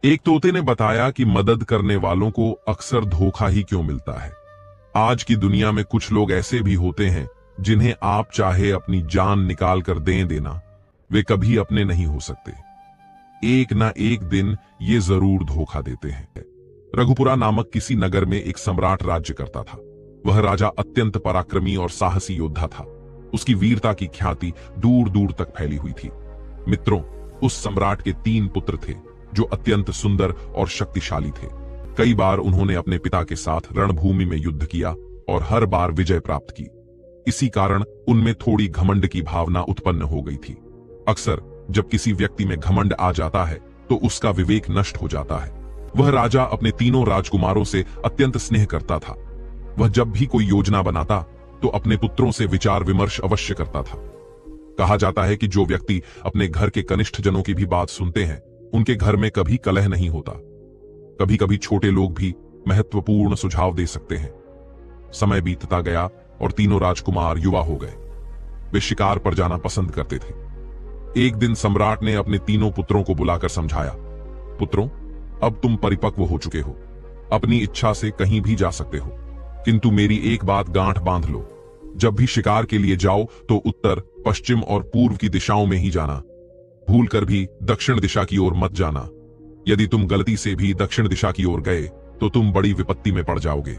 एक तोते ने बताया कि मदद करने वालों को अक्सर धोखा ही क्यों मिलता है। आज की दुनिया में कुछ लोग ऐसे भी होते हैं जिन्हें आप चाहे अपनी जान निकाल कर दें देना, वे कभी अपने नहीं हो सकते। एक ना एक दिन ये जरूर धोखा देते हैं। रघुपुरा नामक किसी नगर में एक सम्राट राज्य करता था। वह राजा अत्यंत पराक्रमी और साहसी योद्धा था। उसकी वीरता की ख्याति दूर दूर तक फैली हुई थी। मित्रों, उस सम्राट के 3 पुत्र थे जो अत्यंत सुंदर और शक्तिशाली थे। कई बार उन्होंने अपने पिता के साथ रणभूमि में युद्ध किया और हर बार विजय प्राप्त की। इसी कारण उनमें थोड़ी घमंड की भावना उत्पन्न हो गई थी। अक्सर जब किसी व्यक्ति में घमंड आ जाता है तो उसका विवेक नष्ट हो जाता है। वह राजा अपने तीनों राजकुमारों से अत्यंत स्नेह करता था। वह जब भी कोई योजना बनाता तो अपने पुत्रों से विचार विमर्श अवश्य करता था। कहा जाता है कि जो व्यक्ति अपने घर के कनिष्ठ जनों की भी बात सुनते हैं, उनके घर में कभी कलह नहीं होता। कभी कभी छोटे लोग भी महत्वपूर्ण सुझाव दे सकते हैं। समय बीतता गया और तीनों राजकुमार युवा हो गए। वे शिकार पर जाना पसंद करते थे। एक दिन सम्राट ने अपने तीनों पुत्रों को बुलाकर समझाया, पुत्रों, अब तुम परिपक्व हो चुके हो, अपनी इच्छा से कहीं भी जा सकते हो, किंतु मेरी एक बात गांठ बांध लो, जब भी शिकार के लिए जाओ तो उत्तर, पश्चिम और पूर्व की दिशाओं में ही जाना। भूलकर भी दक्षिण दिशा की ओर मत जाना। यदि तुम गलती से भी दक्षिण दिशा की ओर गए तो तुम बड़ी विपत्ति में पड़ जाओगे।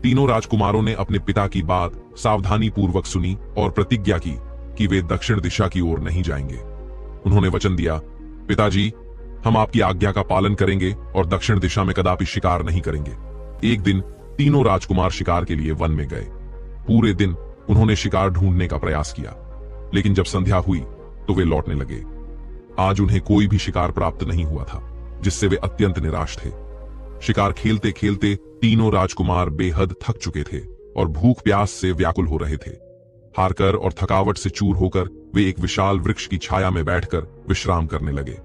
तीनों राजकुमारों ने अपने पिता की बात सावधानी पूर्वक सुनी और प्रतिज्ञा की कि वे दक्षिण दिशा की ओर नहीं जाएंगे। उन्होंने वचन दिया, पिताजी, हम आपकी आज्ञा का पालन करेंगे और दक्षिण दिशा में कदापि शिकार नहीं करेंगे। एक दिन तीनों राजकुमार शिकार के लिए वन में गए। पूरे दिन उन्होंने शिकार ढूंढने का प्रयास किया, लेकिन जब संध्या हुई तो वे लौटने लगे। आज उन्हें कोई भी शिकार प्राप्त नहीं हुआ था, जिससे वे अत्यंत निराश थे। शिकार खेलते खेलते तीनों राजकुमार बेहद थक चुके थे और भूख प्यास से व्याकुल हो रहे थे। हारकर और थकावट से चूर होकर वे एक विशाल वृक्ष की छाया में बैठकर विश्राम करने लगे।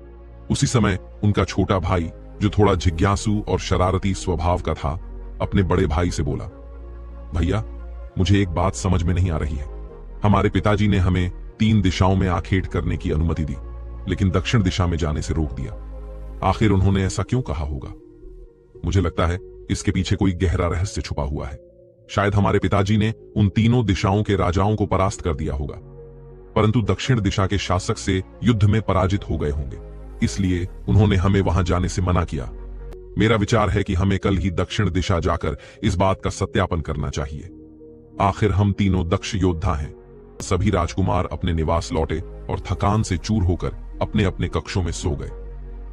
उसी समय उनका छोटा भाई, जो थोड़ा जिज्ञासु और शरारती स्वभाव का था, अपने बड़े भाई से बोला, भैया, मुझे एक बात समझ में नहीं आ रही है। हमारे पिताजी ने हमें 3 दिशाओं में आखेट करने की अनुमति दी, लेकिन दक्षिण दिशा में जाने से रोक दिया। आखिर उन्होंने ऐसा क्यों कहा होगा? मुझे लगता है इसके पीछे कोई गहरा रहस्य छुपा हुआ है। शायद हमारे पिताजी ने उन तीनों दिशाओं के राजाओं को परास्त कर दिया होगा, परंतु दक्षिण दिशा के शासक से युद्ध में पराजित हो गए होंगे, इसलिए उन्होंने हमें वहां जाने से मना किया। मेरा विचार है कि हमें कल ही दक्षिण दिशा जाकर इस बात का सत्यापन करना चाहिए। आखिर हम तीनों दक्ष योद्धा हैं। सभी राजकुमार अपने निवास लौटे और थकान से चूर होकर अपने अपने कक्षों में सो गए।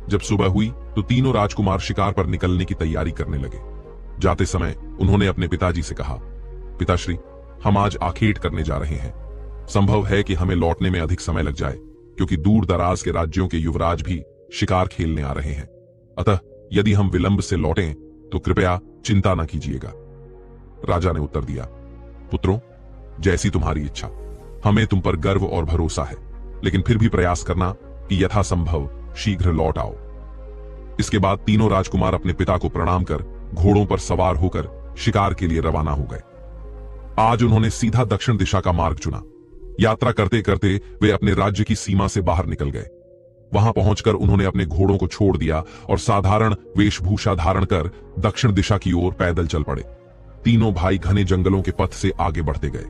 जब सुबह हुई तो तीनों राजकुमार शिकार पर निकलने की तैयारी करने लगे। जाते समय उन्होंने अपने पिताजी से कहा, पिताश्री, हम आज आखेट करने जा रहे हैं। संभव है कि हमें लौटने में अधिक समय लग जाए, क्योंकि दूर दराज के राज्यों के युवराज भी शिकार खेलने आ रहे हैं। अतः यदि हम विलंब से लौटें तो कृपया चिंता न कीजिएगा। राजा ने उत्तर दिया, पुत्रों, जैसी तुम्हारी इच्छा। हमें तुम पर गर्व और भरोसा है, लेकिन फिर भी प्रयास करना कि यथासंभव शीघ्र लौट आओ। इसके बाद तीनों राजकुमार अपने पिता को प्रणाम कर घोड़ों पर सवार होकर शिकार के लिए रवाना हो गए। आज उन्होंने सीधा दक्षिण दिशा का मार्ग चुना। यात्रा करते करते वे अपने राज्य की सीमा से बाहर निकल गए। वहां पहुंचकर उन्होंने अपने घोड़ों को छोड़ दिया और साधारण वेशभूषा धारण कर दक्षिण दिशा की ओर पैदल चल पड़े। तीनों भाई घने जंगलों के पथ से आगे बढ़ते गए।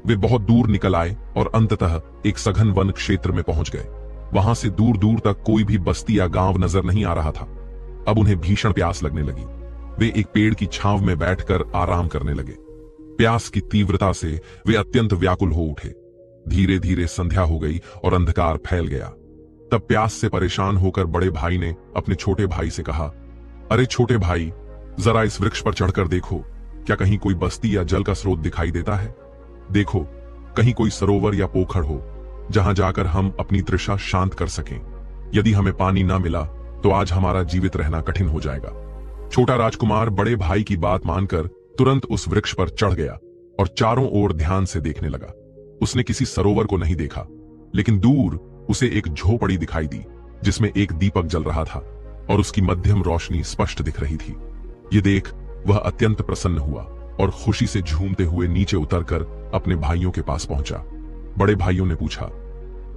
वे बहुत दूर निकल आए और अंततः एक सघन वन क्षेत्र में पहुंच गए। वहां से दूर दूर तक कोई भी बस्ती या गांव नजर नहीं आ रहा था। अब उन्हें भीषण प्यास लगने लगी। वे एक पेड़ की छांव में बैठकर आराम करने लगे। प्यास की तीव्रता से वे अत्यंत व्याकुल हो उठे। धीरे धीरे संध्या हो गई और अंधकार फैल गया। तब प्यास से परेशान होकर बड़े भाई ने अपने छोटे भाई से कहा, अरे छोटे भाई, जरा इस वृक्ष पर चढ़कर देखो, क्या कहीं कोई बस्ती या जल का स्रोत दिखाई देता है? देखो, कहीं कोई सरोवर या पोखर हो जहां जाकर हम अपनी तृषा शांत कर सकें। यदि हमें पानी न मिला तो आज हमारा जीवित रहना कठिन हो जाएगा। छोटा राजकुमार बड़े भाई की बात मानकर तुरंत उस वृक्ष पर चढ़ गया और चारों ओर ध्यान से देखने लगा। उसने किसी सरोवर को नहीं देखा, लेकिन दूर उसे एक झोपड़ी दिखाई दी जिसमें एक दीपक जल रहा था और उसकी मध्यम रोशनी स्पष्ट दिख रही थी। ये देख वह अत्यंत प्रसन्न हुआ और खुशी से झूमते हुए नीचे उतरकर अपने भाइयों के पास पहुंचा। बड़े भाइयों ने पूछा,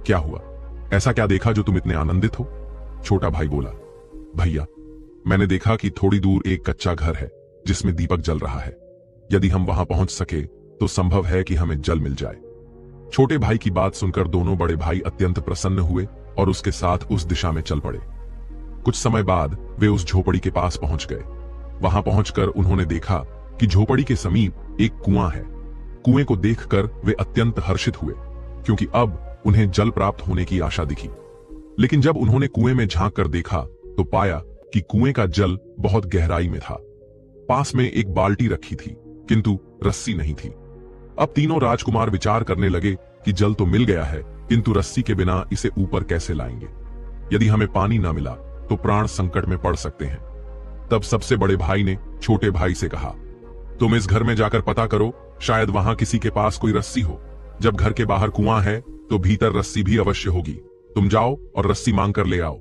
क्या हुआ? ऐसा क्या देखा जो तुम इतने आनंदित हो? छोटा भाई बोला, भैया, मैंने देखा कि थोड़ी दूर एक कच्चा घर है जिसमें दीपक जल रहा है। यदि हम वहां पहुंच सके तो संभव है कि हमें जल मिल जाए। छोटे भाई की बात सुनकर दोनों बड़े भाई अत्यंत प्रसन्न हुए और उसके साथ उस दिशा में चल पड़े। कुछ समय बाद वे उस झोपड़ी के पास पहुंच गए। वहां पहुंचकर उन्होंने देखा कि झोपड़ी के समीप एक कुआं है। कुएं को देखकर वे अत्यंत हर्षित हुए, क्योंकि अब उन्हें जल प्राप्त होने की आशा दिखी। लेकिन जब उन्होंने कुएं में झांक कर देखा तो पाया कि कुएं का जल बहुत गहराई में था। पास में एक बाल्टी रखी थी, किंतु रस्सी नहीं थी। अब तीनों राजकुमार विचार करने लगे कि जल तो मिल गया है, किंतु रस्सी के बिना इसे ऊपर कैसे लाएंगे। यदि हमें पानी न मिला तो प्राण संकट में पड़ सकते हैं। तब सबसे बड़े भाई ने छोटे भाई से कहा, तुम इस घर में जाकर पता करो, शायद वहां किसी के पास कोई रस्सी हो। जब घर के बाहर कुआं है तो भीतर रस्सी भी अवश्य होगी। तुम जाओ और रस्सी मांग कर ले आओ।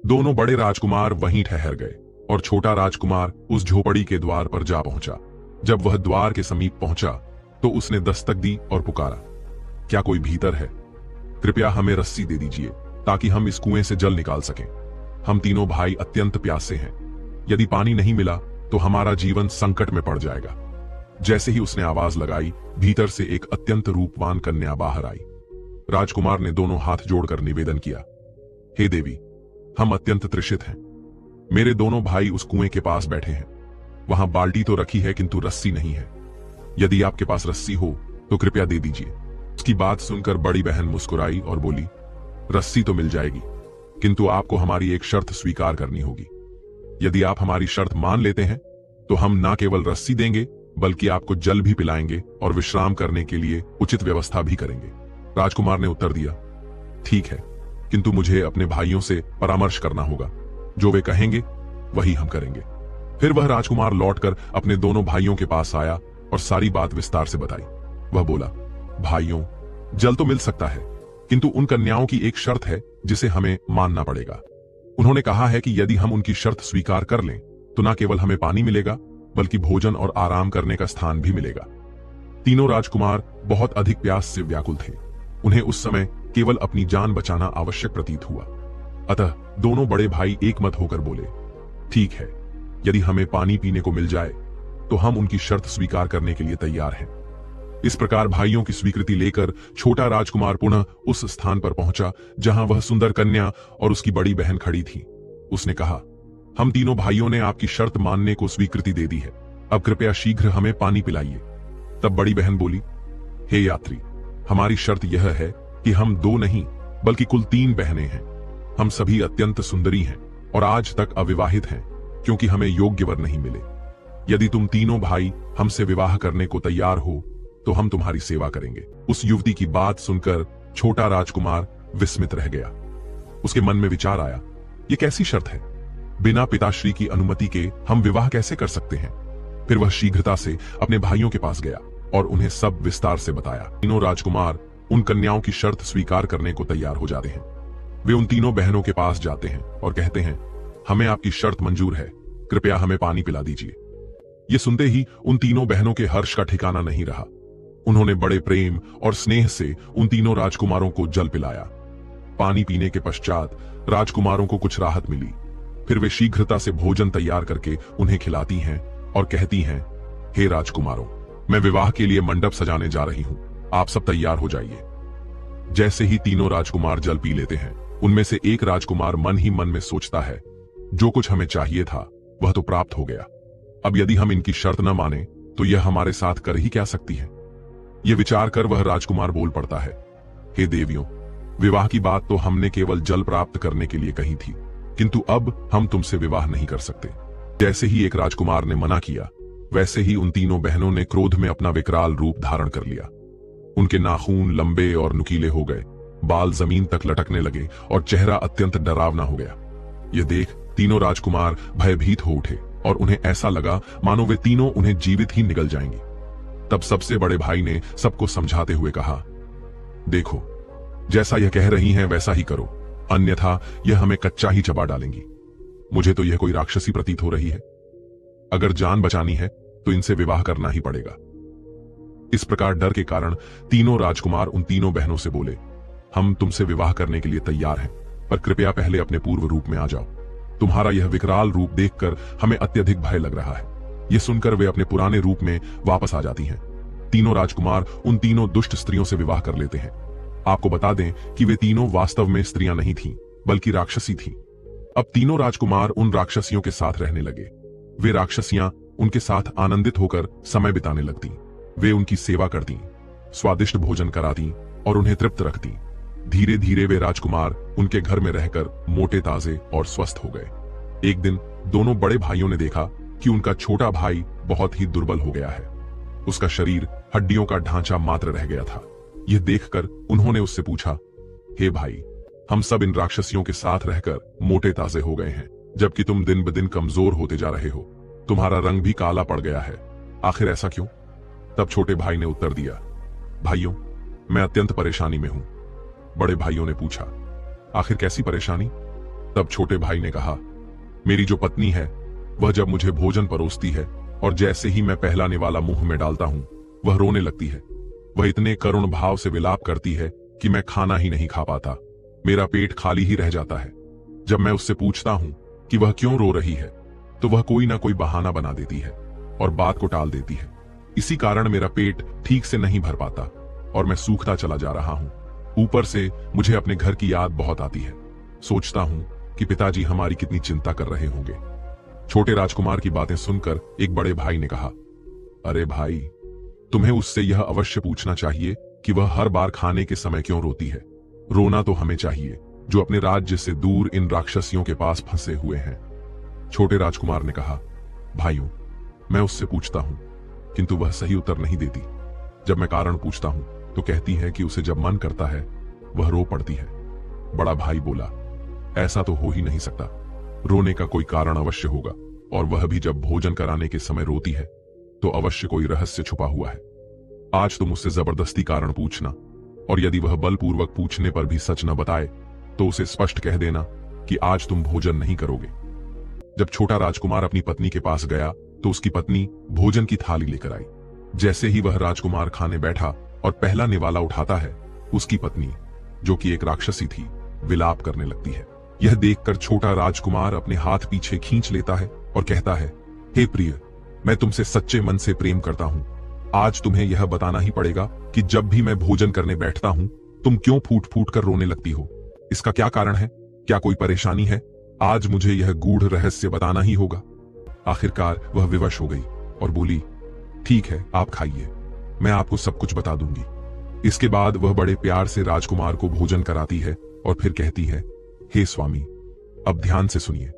दोनों बड़े राजकुमार वहीं ठहर गए और छोटा राजकुमार उस झोपड़ी के द्वार पर जा पहुंचा। जब वह द्वार के समीप पहुंचा तो उसने दस्तक दी और पुकारा, क्या कोई भीतर है? कृपया हमें रस्सी दे दीजिए ताकि हम इस कुएं से जल निकाल सकें। हम तीनों भाई अत्यंत प्यासे हैं। यदि पानी नहीं मिला तो हमारा जीवन संकट में पड़ जाएगा। जैसे ही उसने आवाज लगाई, भीतर से एक अत्यंत रूपवान कन्या बाहर आई। राजकुमार ने दोनों हाथ जोड़कर निवेदन किया, हे देवी, हम अत्यंत तृषित हैं। मेरे दोनों भाई उस कुएं के पास बैठे हैं। वहां बाल्टी तो रखी है किंतु रस्सी नहीं है। यदि आपके पास रस्सी हो तो कृपया दे दीजिए। उसकी बात सुनकर बड़ी बहन मुस्कुराई और बोली, रस्सी तो मिल जाएगी, किंतु आपको हमारी एक शर्त स्वीकार करनी होगी। यदि आप हमारी शर्त मान लेते हैं तो हम न केवल रस्सी देंगे बल्कि आपको जल भी पिलाएंगे और विश्राम करने के लिए उचित व्यवस्था भी करेंगे। राजकुमार ने उत्तर दिया, ठीक है, किंतु मुझे अपने भाइयों से परामर्श करना होगा। जो वे कहेंगे वही हम करेंगे। फिर वह राजकुमार लौटकर अपने दोनों भाइयों के पास आया और सारी बात विस्तार से बताई। वह बोला, भाइयों, जल तो मिल सकता है, किंतु उन कन्याओं की एक शर्त है जिसे हमें मानना पड़ेगा। उन्होंने कहा है कि यदि हम उनकी शर्त स्वीकार कर लें तो न केवल हमें पानी मिलेगा बल्कि भोजन और आराम करने का स्थान भी मिलेगा। तीनों राजकुमार बहुत अधिक प्यास से व्याकुल थे। उन्हें उस समय केवल अपनी जान बचाना आवश्यक प्रतीत हुआ। अतः दोनों बड़े भाई एकमत होकर बोले, ठीक है, यदि हमें पानी पीने को मिल जाए तो हम उनकी शर्त स्वीकार करने के लिए तैयार हैं। इस प्रकार भाइयों की स्वीकृति लेकर छोटा राजकुमार पुनः उस स्थान पर पहुंचा जहां वह सुंदर कन्या और उसकी बड़ी बहन खड़ी थी। उसने कहा, हम तीनों भाइयों ने आपकी शर्त मानने को स्वीकृति दे दी है। अब कृपया शीघ्र हमें पानी पिलाइए। तब बड़ी बहन बोली, हे यात्री, हमारी शर्त यह है कि हम 2 नहीं बल्कि कुल 3 बहनें हैं। हम सभी अत्यंत सुंदरी हैं और आज तक अविवाहित हैं, क्योंकि हमें योग्य वर नहीं मिले। यदि तुम तीनों भाई हमसे विवाह करने को तैयार हो तो हम तुम्हारी सेवा करेंगे। उस युवती की बात सुनकर छोटा राजकुमार विस्मित रह गया। उसके मन में विचार आया, ये कैसी शर्त है? बिना पिताश्री की अनुमति के हम विवाह कैसे कर सकते हैं? फिर वह शीघ्रता से अपने भाइयों के पास गया और उन्हें सब विस्तार से बताया। तीनों राजकुमार उन कन्याओं की शर्त स्वीकार करने को तैयार हो जाते हैं। वे उन तीनों बहनों के पास जाते हैं और कहते हैं, हमें आपकी शर्त मंजूर है, कृपया हमें पानी पिला दीजिए। ये सुनते ही उन तीनों बहनों के हर्ष का ठिकाना नहीं रहा। उन्होंने बड़े प्रेम और स्नेह से उन तीनों राजकुमारों को जल पिलाया। पानी पीने के पश्चात राजकुमारों को कुछ राहत मिली। फिर वे शीघ्रता से भोजन तैयार करके उन्हें खिलाती हैं और कहती हैं, हे राजकुमारों, मैं विवाह के लिए मंडप सजाने जा रही हूं, आप सब तैयार हो जाइए। जैसे ही तीनों राजकुमार जल पी लेते हैं, उनमें से एक राजकुमार मन ही मन में सोचता है, जो कुछ हमें चाहिए था वह तो प्राप्त हो गया। अब यदि हम इनकी शर्त न माने तो यह हमारे साथ कर ही क्या सकती है? यह विचार कर वह राजकुमार बोल पड़ता है, हे देवियों, विवाह की बात तो हमने केवल जल प्राप्त करने के लिए कही थी, किंतु अब हम तुमसे विवाह नहीं कर सकते। जैसे ही एक राजकुमार ने मना किया, वैसे ही उन तीनों बहनों ने क्रोध में अपना विकराल रूप धारण कर लिया। उनके नाखून लंबे और नुकीले हो गए, बाल जमीन तक लटकने लगे और चेहरा अत्यंत डरावना हो गया। यह देख तीनों राजकुमार भयभीत हो उठे और उन्हें ऐसा लगा मानो वे तीनों उन्हें जीवित ही निगल जाएंगी। तब सबसे बड़े भाई ने सबको समझाते हुए कहा, देखो, जैसा यह कह रही हैं वैसा ही करो, अन्यथा यह हमें कच्चा ही चबा डालेंगी। मुझे तो यह कोई राक्षसी प्रतीत हो रही है। अगर जान बचानी है तो इनसे विवाह करना ही पड़ेगा। इस प्रकार डर के कारण तीनों राजकुमार उन तीनों बहनों से बोले, हम तुमसे विवाह करने के लिए तैयार हैं, पर कृपया पहले अपने पूर्व रूप में आ जाओ। तुम्हारा यह विकराल रूप देखकर हमें अत्यधिक भय लग रहा है। यह सुनकर वे अपने पुराने रूप में वापस आ जाती हैं। तीनों राजकुमार उन तीनों दुष्ट स्त्रियों से विवाह कर लेते हैं। आपको बता दें कि वे तीनों वास्तव में स्त्रियां नहीं थीं, बल्कि राक्षसी थीं। अब तीनों राजकुमार उन राक्षसियों के साथ रहने लगे। वे राक्षसियां उनके साथ आनंदित होकर समय बिताने लगती। वे उनकी सेवा करती, स्वादिष्ट भोजन कराती और उन्हें तृप्त रखती। धीरे धीरे वे राजकुमार उनके घर में रहकर मोटे ताजे और स्वस्थ हो गए। एक दिन दोनों बड़े भाइयों ने देखा कि उनका छोटा भाई बहुत ही दुर्बल हो गया है। उसका शरीर हड्डियों का ढांचा मात्र रह गया था। यह देखकर उन्होंने उससे पूछा, हे भाई, हम सब इन राक्षसियों के साथ रहकर मोटे ताजे हो गए हैं, जबकि तुम दिन ब दिन कमजोर होते जा रहे हो। तुम्हारा रंग भी काला पड़ गया है, आखिर ऐसा क्यों? तब छोटे भाई ने उत्तर दिया, भाइयों, मैं अत्यंत परेशानी में हूं। बड़े भाइयों ने पूछा, आखिर कैसी परेशानी? तब छोटे भाई ने कहा, मेरी जो पत्नी है वह जब मुझे भोजन परोसती है और जैसे ही मैं पहला निवाला मुंह में डालता हूं वह रोने लगती है। वह इतने करुण भाव से विलाप करती है कि मैं खाना ही नहीं खा पाता। मेरा पेट खाली ही रह जाता है। जब मैं उससे पूछता हूं कि वह क्यों रो रही है तो वह कोई ना कोई बहाना बना देती है और बात को टाल देती है। इसी कारण मेरा पेट ठीक से नहीं भर पाता और मैं सूखता चला जा रहा हूं। ऊपर से मुझे अपने घर की याद बहुत आती है। सोचता हूं कि पिताजी हमारी कितनी चिंता कर रहे होंगे। छोटे राजकुमार की बातें सुनकर एक बड़े भाई ने कहा, अरे भाई, तुम्हें उससे यह अवश्य पूछना चाहिए कि वह हर बार खाने के समय क्यों रोती है। रोना तो हमें चाहिए जो अपने राज्य से दूर इन राक्षसियों के पास फंसे हुए हैं। छोटे राजकुमार ने कहा, भाइयों, मैं उससे पूछता हूं किंतु वह सही उत्तर नहीं देती। जब मैं कारण पूछता हूं तो कहती है कि उसे जब मन करता है वह रो पड़ती है। बड़ा भाई बोला, ऐसा तो हो ही नहीं सकता। रोने का कोई कारण अवश्य होगा, और वह भी जब भोजन कराने के समय रोती है तो अवश्य कोई रहस्य छुपा हुआ है। आज तुम उससे जबरदस्ती कारण पूछना, और यदि वह बलपूर्वक पूछने पर भी सच न बताए तो उसे स्पष्ट कह देना कि आज तुम भोजन नहीं करोगे। जब छोटा राजकुमार अपनी पत्नी के पास गया तो उसकी पत्नी भोजन की थाली लेकर आई। जैसे ही वह राजकुमार खाने बैठा और पहला निवाला उठाता है, उसकी पत्नी, जो कि एक राक्षसी थी, विलाप करने लगती है। यह देखकर छोटा राजकुमार अपने हाथ पीछे खींच लेता है और कहता है, हे प्रिय, मैं तुमसे सच्चे मन से प्रेम करता हूं। आज तुम्हें यह बताना ही पड़ेगा कि जब भी मैं भोजन करने बैठता हूं तुम क्यों फूट फूट कर रोने लगती हो। इसका क्या कारण है? क्या कोई परेशानी है? आज मुझे यह गूढ़ रहस्य बताना ही होगा। आखिरकार वह विवश हो गई और बोली, ठीक है, आप खाइए, मैं आपको सब कुछ बता दूंगी। इसके बाद वह बड़े प्यार से राजकुमार को भोजन कराती है और फिर कहती है, हे स्वामी, अब ध्यान से सुनिए।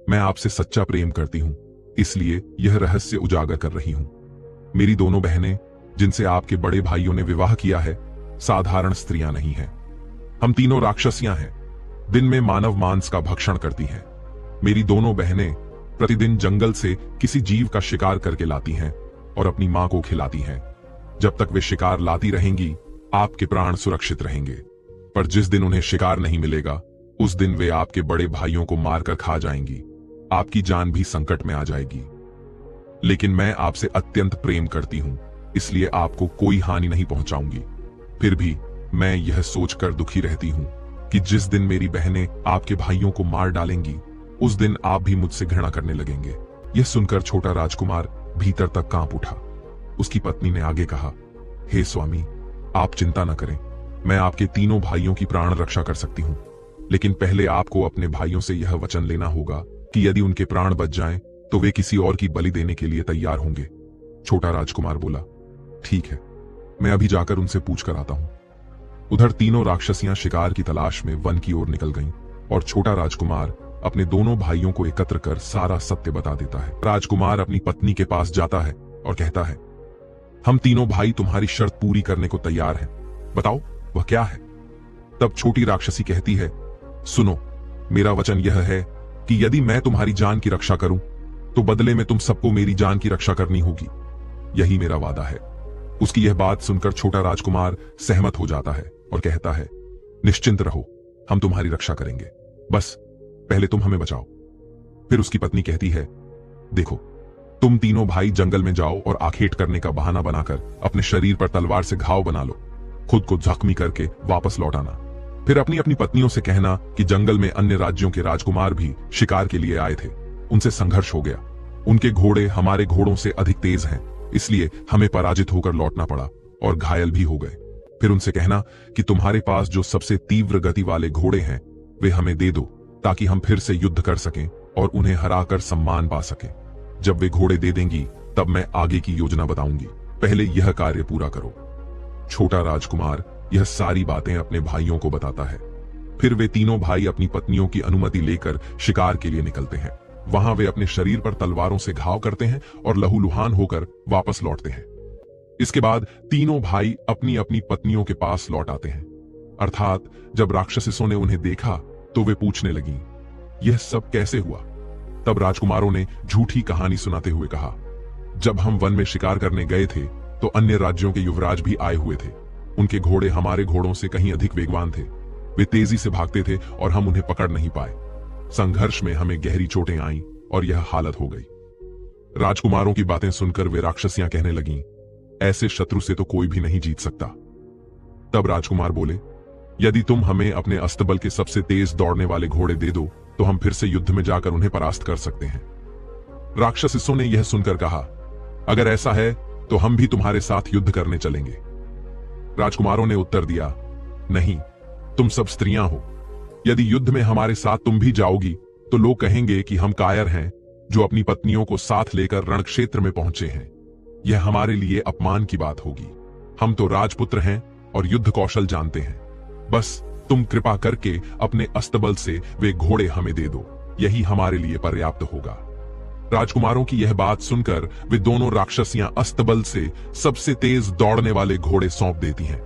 मैं आपसे सच्चा प्रेम करती हूं, इसलिए यह रहस्य उजागर कर रही हूं। मेरी दोनों बहनें, जिनसे आपके बड़े भाइयों ने विवाह किया है, साधारण स्त्रियां नहीं हैं। हम तीनों राक्षसियां हैं, दिन में मानव मांस का भक्षण करती हैं। मेरी दोनों बहनें प्रतिदिन जंगल से किसी जीव का शिकार करके लाती हैं और अपनी मां को खिलाती हैं। जब तक वे शिकार लाती रहेंगी, आपके प्राण सुरक्षित रहेंगे। पर जिस दिन उन्हें शिकार नहीं मिलेगा, उस दिन वे आपके बड़े भाइयों को मारकर खा जाएंगी। आपकी जान भी संकट में आ जाएगी। लेकिन मैं आपसे अत्यंत प्रेम करती हूं, इसलिए आपको कोई हानि नहीं पहुंचाऊंगी। फिर भी मैं यह सोचकर दुखी रहती हूं कि जिस दिन मेरी बहनें आपके भाइयों को मार डालेंगी, उस दिन आप भी मुझसे घृणा करने लगेंगे। यह सुनकर छोटा राजकुमार भीतर तक कांप उठा। उसकी पत्नी ने आगे कहा, हे स्वामी, आप चिंता न करें, मैं आपके तीनों भाइयों की प्राण रक्षा कर सकती हूं। लेकिन पहले आपको अपने भाइयों से यह वचन लेना होगा कि यदि उनके प्राण बच जाएं, तो वे किसी और की बलि देने के लिए तैयार होंगे। छोटा राजकुमार बोला, ठीक है, मैं अभी जाकर उनसे पूछ कर आता हूं। उधर तीनों राक्षसियां शिकार की तलाश में वन की ओर निकल गईं और छोटा राजकुमार अपने दोनों भाइयों को एकत्र कर सारा सत्य बता देता है। राजकुमार अपनी पत्नी के पास जाता है और कहता है, हम तीनों भाई तुम्हारी शर्त पूरी करने को तैयार हैं, बताओ वह क्या है। तब छोटी राक्षसी कहती है, सुनो, मेरा वचन यह है कि यदि मैं तुम्हारी जान की रक्षा करूं तो बदले में तुम सबको मेरी जान की रक्षा करनी होगी। यही मेरा वादा है। उसकी यह बात सुनकर छोटा राजकुमार सहमत हो जाता है और कहता है, निश्चिंत रहो, हम तुम्हारी रक्षा करेंगे, बस पहले तुम हमें बचाओ। फिर उसकी पत्नी कहती है, देखो, तुम तीनों भाई जंगल में जाओ और आखेट करने का बहाना बनाकर अपने शरीर पर तलवार से घाव बना लो। खुद को जख्मी करके वापस लौट आना। फिर अपनी अपनी पत्नियों से कहना कि जंगल में अन्य राज्यों के राजकुमार भी शिकार के लिए आए थे, उनसे संघर्ष हो गया, उनके घोड़े हमारे घोड़ों से अधिक तेज हैं, इसलिए हमें पराजित होकर लौटना पड़ा और घायल भी हो गए। फिर उनसे कहना कि तुम्हारे पास जो सबसे तीव्र गति वाले घोड़े हैं वे हमें दे दो, ताकि हम फिर से युद्ध कर सकें और उन्हें हराकर सम्मान पा सकें। जब वे घोड़े दे देंगी तब मैं आगे की योजना बताऊंगी, पहले यह कार्य पूरा करो। छोटा राजकुमार यह सारी बातें अपने भाइयों को बताता है। फिर वे तीनों भाई अपनी पत्नियों की अनुमति लेकर शिकार के लिए निकलते हैं। वहां वे अपने शरीर पर तलवारों से घाव करते हैं और लहूलुहान होकर वापस लौटते हैं। इसके बाद तीनों भाई अपनी अपनी पत्नियों के पास लौट आते हैं। अर्थात जब राक्षसों ने उन्हें देखा तो वे पूछने लगीं, यह सब कैसे हुआ? तब राजकुमारों ने झूठी कहानी सुनाते हुए कहा, जब हम वन में शिकार करने गए थे तो अन्य राज्यों के युवराज भी आए हुए थे। उनके घोड़े हमारे घोड़ों से कहीं अधिक वेगवान थे। वे तेजी से भागते थे और हम उन्हें पकड़ नहीं पाए। संघर्ष में हमें गहरी चोटें आईं और यह हालत हो गई। राजकुमारों की बातें सुनकर वे राक्षसियां कहने लगीं, ऐसे शत्रु से तो कोई भी नहीं जीत सकता। तब राजकुमार बोले, यदि तुम हमें अपने अस्तबल के सबसे तेज दौड़ने वाले घोड़े दे दो तो हम फिर से युद्ध में जाकर उन्हें परास्त कर सकते हैं। राक्षसों ने यह सुनकर कहा, अगर ऐसा है तो हम भी तुम्हारे साथ युद्ध करने चलेंगे। राजकुमारों ने उत्तर दिया, नहीं, तुम सब स्त्रियां हो। यदि युद्ध में हमारे साथ तुम भी जाओगी तो लोग कहेंगे कि हम कायर हैं जो अपनी पत्नियों को साथ लेकर रणक्षेत्र में पहुंचे हैं। यह हमारे लिए अपमान की बात होगी। हम तो राजपुत्र हैं और युद्ध कौशल जानते हैं। बस तुम कृपा करके अपने अस्तबल से वे घोड़े हमें दे दो, यही हमारे लिए पर्याप्त होगा। राजकुमारों की यह बात सुनकर वे दोनों राक्षसियां अस्तबल से सबसे तेज दौड़ने वाले घोड़े सौंप देती हैं।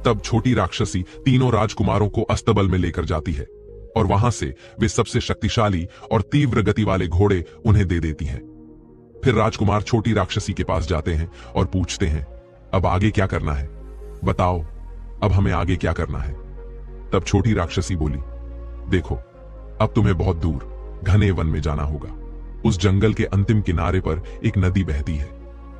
तब छोटी राक्षसी तीनों राजकुमारों को अस्तबल में लेकर जाती है और वहां से वे सबसे शक्तिशाली और तीव्र गति वाले घोड़े उन्हें दे देती हैं। फिर राजकुमार छोटी राक्षसी के पास जाते हैं और पूछते हैं, अब आगे क्या करना है? बताओ, अब हमें आगे क्या करना है? तब छोटी राक्षसी बोली, देखो, अब तुम्हें बहुत दूर घने वन में जाना होगा। उस जंगल के अंतिम किनारे पर एक नदी बहती है।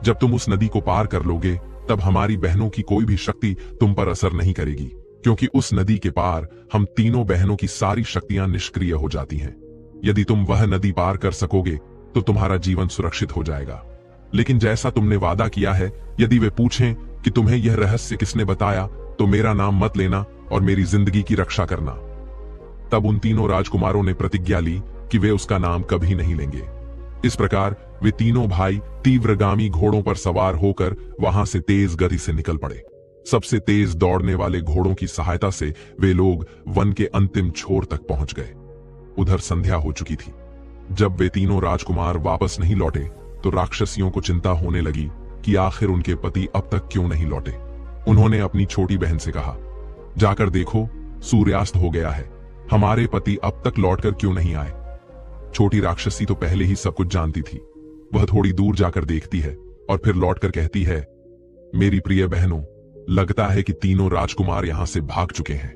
जब तुम उस नदी को पार कर लोगे तब हमारी बहनों की कोई भी शक्ति तुम पर असर नहीं करेगी, क्योंकि उस नदी के पार हम तीनों बहनों की सारी शक्तियां निष्क्रिय हो जाती हैं। यदि तुम वह नदी पार कर सकोगे तो तुम्हारा जीवन सुरक्षित हो जाएगा। लेकिन जैसा तुमने वादा किया है, यदि वे पूछें कि तुम्हें यह रहस्य किसने बताया तो मेरा नाम मत लेना और मेरी जिंदगी की रक्षा करना। तब उन तीनों राजकुमारों ने प्रतिज्ञा ली कि वे उसका नाम कभी नहीं लेंगे। इस प्रकार वे तीनों भाई तीव्रगामी घोड़ों पर सवार होकर वहां से तेज गति से निकल पड़े। सबसे तेज दौड़ने वाले घोड़ों की सहायता से वे लोग वन के अंतिम छोर तक पहुंच गए। उधर संध्या हो चुकी थी। जब वे तीनों राजकुमार वापस नहीं लौटे तो राक्षसियों को चिंता होने लगी कि आखिर उनके पति अब तक क्यों नहीं लौटे। उन्होंने अपनी छोटी बहन से कहा, जाकर देखो, सूर्यास्त हो गया है, हमारे पति अब तक लौटकर क्यों नहीं आए। छोटी राक्षसी तो पहले ही सब कुछ जानती थी। वह थोड़ी दूर जाकर देखती है और फिर लौटकर कहती है, मेरी प्रिय बहनों, लगता है कि तीनों राजकुमार यहां से भाग चुके हैं।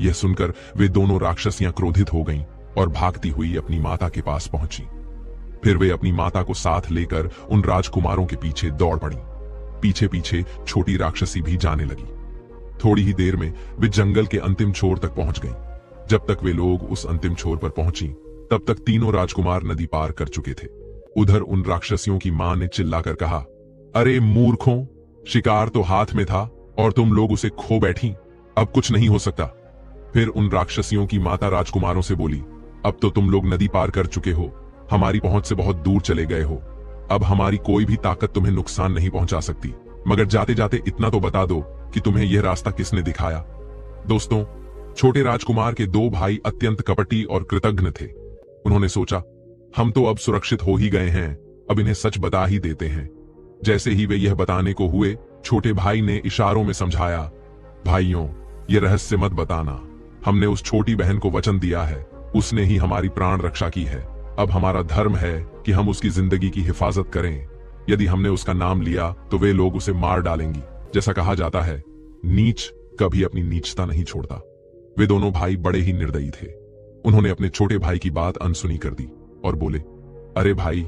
यह सुनकर वे दोनों राक्षसियां क्रोधित हो गईं और भागती हुई अपनी माता के पास पहुंची। फिर वे अपनी माता को साथ लेकर उन राजकुमारों के पीछे दौड़ पड़ी। पीछे पीछे छोटी राक्षसी भी जाने लगी। थोड़ी ही देर में वे जंगल के अंतिम छोर तक पहुंच गईं। जब तक वे लोग उस अंतिम छोर पर पहुंची तब तक तीनों राजकुमार नदी पार कर चुके थे। उधर उन राक्षसियों की मां ने चिल्लाकर कहा, अरे मूर्खों, शिकार तो हाथ में था और तुम लोग उसे खो बैठी, अब कुछ नहीं हो सकता। फिर उन राक्षसियों की माता राजकुमारों से बोली, अब तो तुम लोग नदी पार कर चुके हो, हमारी पहुंच से बहुत दूर चले गए हो। अब हमारी कोई भी ताकत तुम्हें नुकसान नहीं पहुंचा सकती, मगर जाते जाते इतना तो बता दो कि तुम्हें यह रास्ता किसने दिखाया। दोस्तों, छोटे राजकुमार के दो भाई अत्यंत कपटी और कृतघ्न थे। उन्होंने सोचा, हम तो अब सुरक्षित हो ही गए हैं, अब इन्हें सच बता ही देते हैं। जैसे ही वे यह बताने को हुए, छोटे भाई ने इशारों में समझाया, भाइयों, ये रहस्य मत बताना, हमने उस छोटी बहन को वचन दिया है, उसने ही हमारी प्राण रक्षा की है। अब हमारा धर्म है कि हम उसकी जिंदगी की हिफाजत करें। यदि हमने उसका नाम लिया तो वे लोग उसे मार डालेंगी। जैसा कहा जाता है, नीच कभी अपनी नीचता नहीं छोड़ता। वे दोनों भाई बड़े ही निर्दयी थे। उन्होंने अपने छोटे भाई की बात अनसुनी कर दी और बोले, अरे भाई,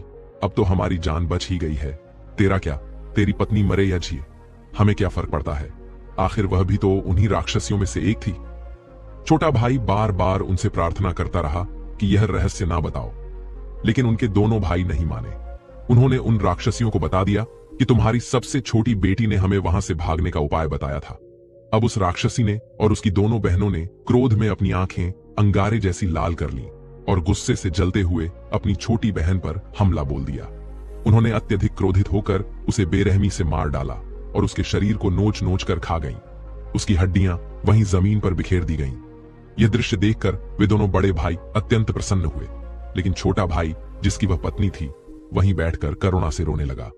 अब तो हमारी जान बच ही गई है, तेरा क्या, तेरी पत्नी मरे या जिए, हमें क्या फर्क पड़ता है, आखिर वह भी तो उन्हीं राक्षसियों में से एक थी। छोटा भाई बार बार उनसे प्रार्थना करता रहा कि यह रहस्य ना बताओ, लेकिन उनके दोनों भाई नहीं माने। उन्होंने उन राक्षसियों को बता दिया कि तुम्हारी सबसे छोटी बेटी ने हमें वहां से भागने का उपाय बताया था। अब उस राक्षसी ने और उसकी दोनों बहनों ने क्रोध में अपनी आंखें अंगारे जैसी लाल कर लीं और गुस्से से जलते हुए अपनी छोटी बहन पर हमला बोल दिया। उन्होंने अत्यधिक क्रोधित होकर उसे बेरहमी से मार डाला और उसके शरीर को नोच नोच कर खा गईं। उसकी हड्डियां वहीं जमीन पर बिखेर दी गईं। यह दृश्य देखकर वे दोनों बड़े भाई अत्यंत प्रसन्न हुए, लेकिन छोटा भाई, जिसकी वह पत्नी थी, वहीं बैठकर करुणा से रोने लगा।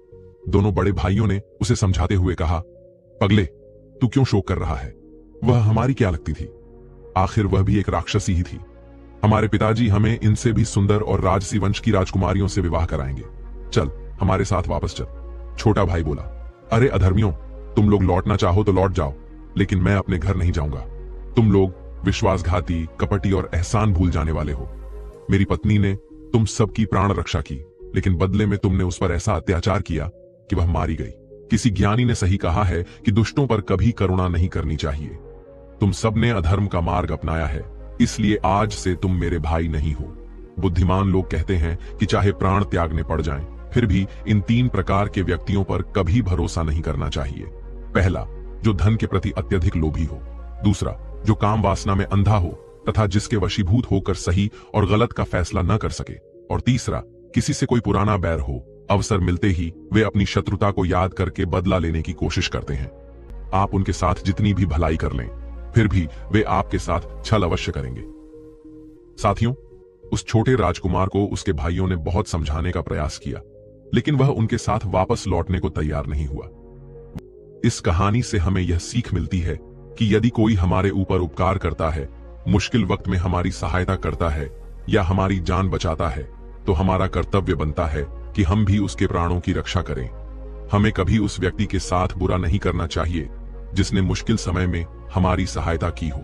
दोनों बड़े भाइयों ने उसे समझाते हुए कहा, पगले, तू क्यों शोक कर रहा है? वह हमारी क्या लगती थी? आखिर वह भी एक राक्षसी ही थी। हमारे पिताजी हमें इनसे भी सुंदर और राजसी वंश की राजकुमारियों से विवाह कराएंगे। चल, हमारे साथ वापस चल। छोटा भाई बोला, अरे अधर्मियों, तुम लोग लौटना चाहो तो लौट जाओ, लेकिन मैं अपने घर नहीं जाऊंगा। तुम लोग विश्वासघाती, कपटी और एहसान भूल जाने वाले हो। मेरी पत्नी ने तुम सबकी प्राण रक्षा की, लेकिन बदले में तुमने उस पर ऐसा अत्याचार किया कि वह मारी गई। किसी ज्ञानी ने सही कहा है कि दुष्टों पर कभी करुणा नहीं करनी चाहिए। तुम सबने अधर्म का मार्ग अपनाया है, इसलिए आज से तुम मेरे भाई नहीं हो। बुद्धिमान लोग कहते हैं कि चाहे प्राण त्यागने पड़ जाएं, फिर भी इन 3 प्रकार के व्यक्तियों पर कभी भरोसा नहीं करना चाहिए। पहला, जो धन के प्रति अत्यधिक लोभी हो। दूसरा, जो काम वासना में अंधा हो तथा जिसके वशीभूत होकर सही और गलत का फैसला न कर सके। और तीसरा, किसी से कोई पुराना बैर हो, अवसर मिलते ही वे अपनी शत्रुता को याद करके बदला लेने की कोशिश करते हैं। आप उनके साथ जितनी भी भलाई कर लें, फिर भी वे आपके साथ छल अवश्य करेंगे। साथियों, उस छोटे राजकुमार को उसके भाइयों ने बहुत समझाने का प्रयास किया, लेकिन वह उनके साथ वापस लौटने को तैयार नहीं हुआ। इस कहानी से हमें यह सीख मिलती है कि यदि कोई हमारे ऊपर उपकार करता है, मुश्किल वक्त में हमारी सहायता करता है या हमारी जान बचाता है, तो हमारा कर्तव्य बनता है कि हम भी उसके प्राणों की रक्षा करें। हमें कभी उस व्यक्ति के साथ बुरा नहीं करना चाहिए जिसने मुश्किल समय में हमारी सहायता की हो।